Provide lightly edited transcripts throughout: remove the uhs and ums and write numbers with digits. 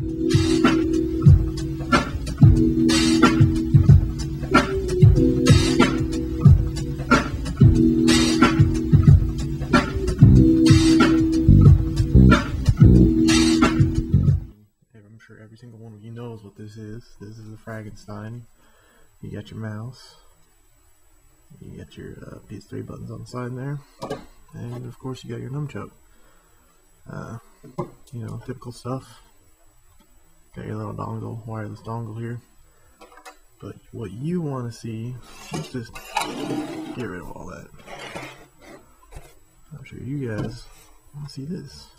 I'm sure every single one of you knows what this is. This is the FRAGnStein. You got your mouse, you got your PS3 buttons on the side there, and of course you got your nunchuck. You know, typical stuff. Got your little dongle, wireless dongle here. But what you want to see is just get rid of all that. I'm sure you guys want to see this.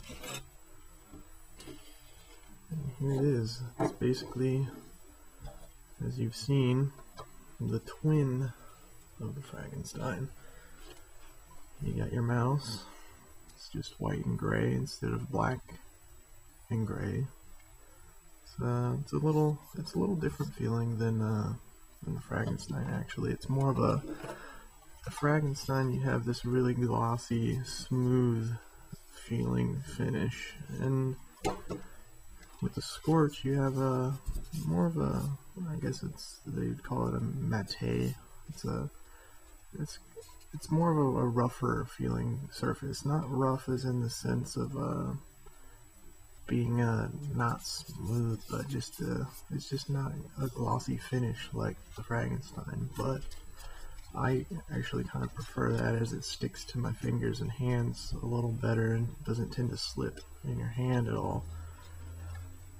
And here it is. It's basically, as you've seen, the twin of the FRAGnStein. You got your mouse. It's just white and gray instead of black and gray. It's a little different feeling than the FRAGnStein. Actually, it's more of the FRAGnStein. You have this really glossy, smooth feeling finish, and with the Scorch, you have more of a, I guess they'd call it a matte. It's more of a rougher feeling surface. Not rough as in the sense of being not smooth, but just it's just not a glossy finish like the FRAGnStein. But I actually kind of prefer that, as it sticks to my fingers and hands a little better and doesn't tend to slip in your hand at all.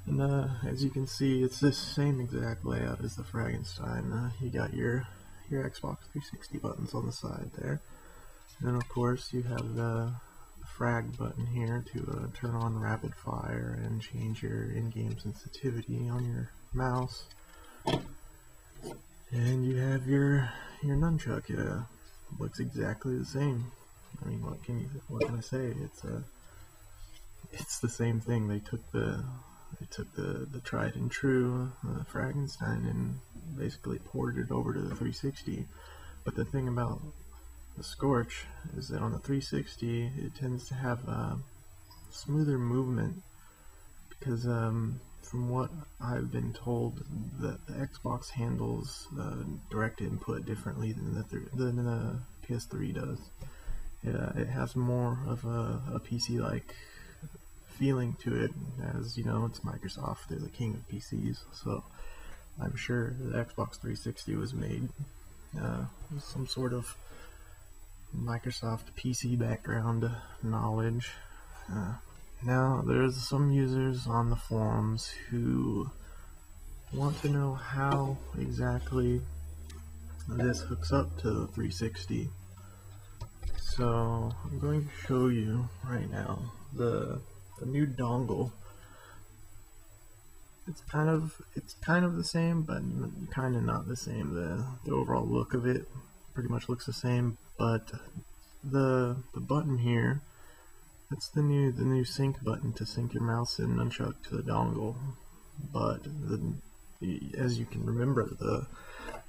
And as you can see, it's the same exact layout as the FRAGnStein. You got your Xbox 360 buttons on the side there, and of course you have the frag button here to turn on rapid fire and change your in-game sensitivity on your mouse. And you have your nunchuck. It looks exactly the same. I mean, what can I say? It's the same thing. They took the tried and true FRAGnStein and basically ported it over to the 360. But the thing about the Scorch is that on the 360 it tends to have smoother movement, because from what I've been told, the Xbox handles direct input differently than the PS3 does. It has more of a PC-like feeling to it, as you know, it's Microsoft. They're the king of PCs, so I'm sure the Xbox 360 was made with some sort of Microsoft PC background knowledge. Now, there's some users on the forums who want to know how exactly this hooks up to the 360. So I'm going to show you right now the new dongle. It's kind of the same, but kind of not the same. The overall look of it pretty much looks the same, but the button here, that's the new sync button to sync your mouse and nunchuck to the dongle. But as you can remember,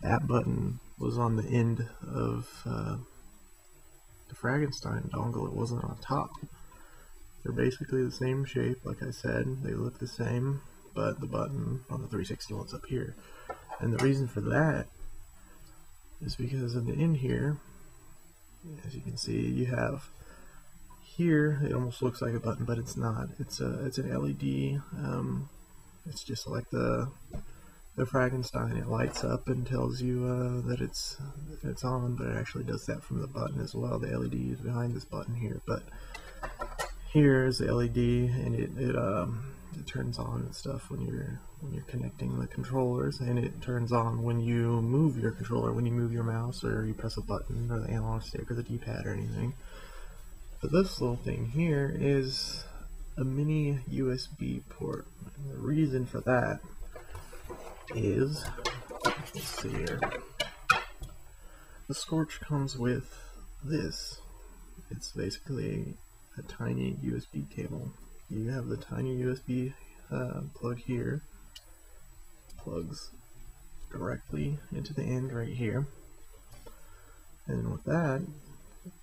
that button was on the end of the FRAGnStein dongle. It wasn't on top. They're basically the same shape, like I said. They look the same, but the button on the 360 one's up here. And the reason for that is because in the end here, as you can see, you have here, it almost looks like a button, but it's not. It's an LED. It's just like the FRAGnStein. It lights up and tells you that it's on, but it actually does that from the button as well. The LED is behind this button here, but here's the LED, and it turns on and stuff when you're connecting the controllers, and it turns on when you move your controller, when you move your mouse or you press a button or the analog stick or the D-pad or anything. But this little thing here is a mini USB port. And the reason for that is, let's see here, the Scorch comes with this. It's basically a tiny USB cable. You have the tiny USB plug here, plugs directly into the end right here, and with that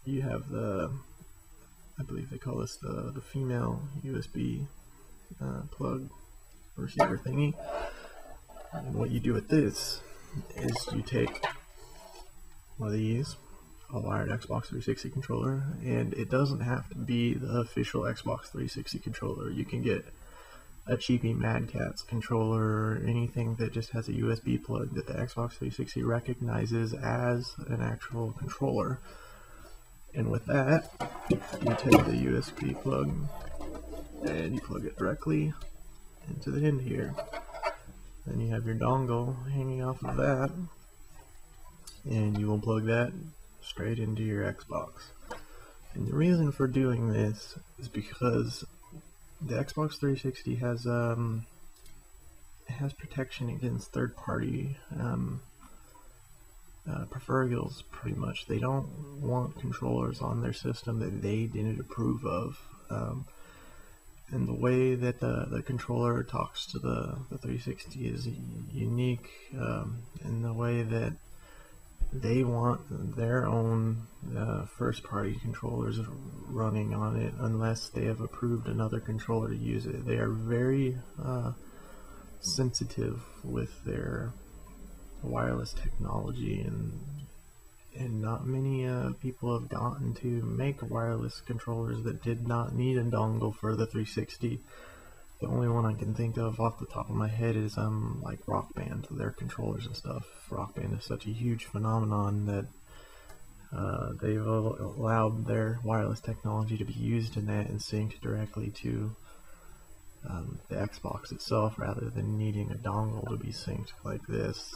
you have I believe they call this the female USB plug receiver thingy. And what you do with this is you take one of these, a wired Xbox 360 controller, and it doesn't have to be the official Xbox 360 controller. You can get a cheapy Mad Catz controller, or anything that just has a USB plug that the Xbox 360 recognizes as an actual controller. And with that, you take the USB plug and you plug it directly into the end here. Then you have your dongle hanging off of that, and you will plug that straight into your Xbox. And the reason for doing this is because the Xbox 360 has protection against third-party peripherals, pretty much. They don't want controllers on their system that they didn't approve of. And the way that the controller talks to the 360 is unique in the way that they want their own first-party controllers running on it unless they have approved another controller to use it. They are very sensitive with their wireless technology, and not many people have gotten to make wireless controllers that did not need a dongle for the 360. The only one I can think of off the top of my head is like Rock Band, their controllers and stuff. Rock Band is such a huge phenomenon that they've allowed their wireless technology to be used in that and synced directly to the Xbox itself, rather than needing a dongle to be synced like this.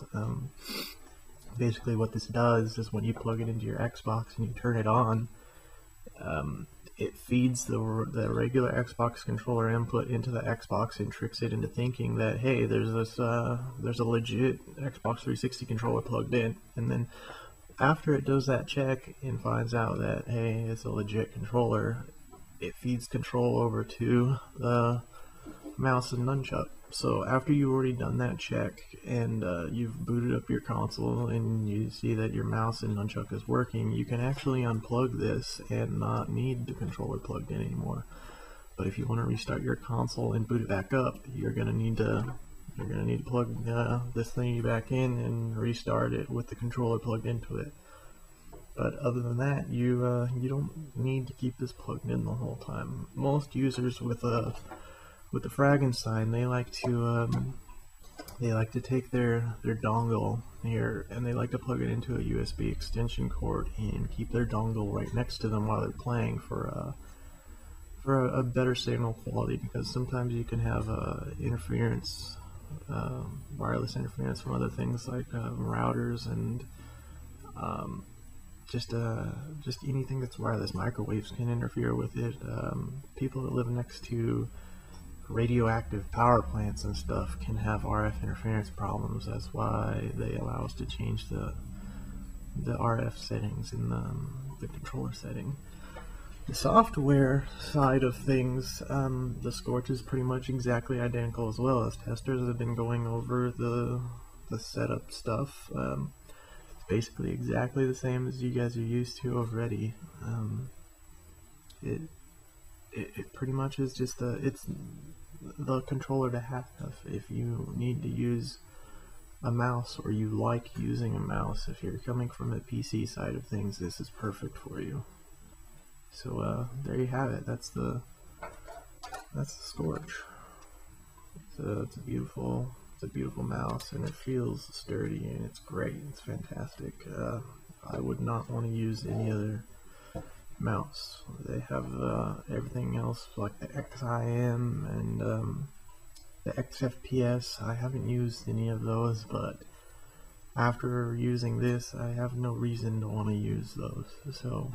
Basically what this does is when you plug it into your Xbox and you turn it on, it feeds the regular Xbox controller input into the Xbox and tricks it into thinking that, hey, there's a legit Xbox 360 controller plugged in. And then after it does that check and finds out that, hey, it's a legit controller, it feeds control over to the Mouse and Nunchuck. So after you've already done that check and you've booted up your console and you see that your Mouse and Nunchuck is working, you can actually unplug this and not need the controller plugged in anymore. But if you want to restart your console and boot it back up, you're gonna need to plug this thingy back in and restart it with the controller plugged into it. But other than that, you don't need to keep this plugged in the whole time. Most users with the FRAGnStein's, they like to take their dongle here and they like to plug it into a USB extension cord and keep their dongle right next to them while they're playing for a better signal quality, because sometimes you can have interference, wireless interference from other things like routers and just anything that's wireless. Microwaves can interfere with it. People that live next to radioactive power plants and stuff can have RF interference problems. That's why they allow us to change the RF settings in the controller setting. The software side of things, the Scorch is pretty much exactly identical as well. As testers have been going over the setup stuff, it's basically exactly the same as you guys are used to already. It pretty much is just it's the controller to have if you need to use a mouse or you like using a mouse. If you're coming from the PC side of things, this is perfect for you. So there you have it. That's the Scorch. It's a beautiful mouse, and it feels sturdy and it's great. It's fantastic. I would not want to use any other mouse. They have everything else, like the XIM and the XFPS. I haven't used any of those, but after using this, I have no reason to want to use those. So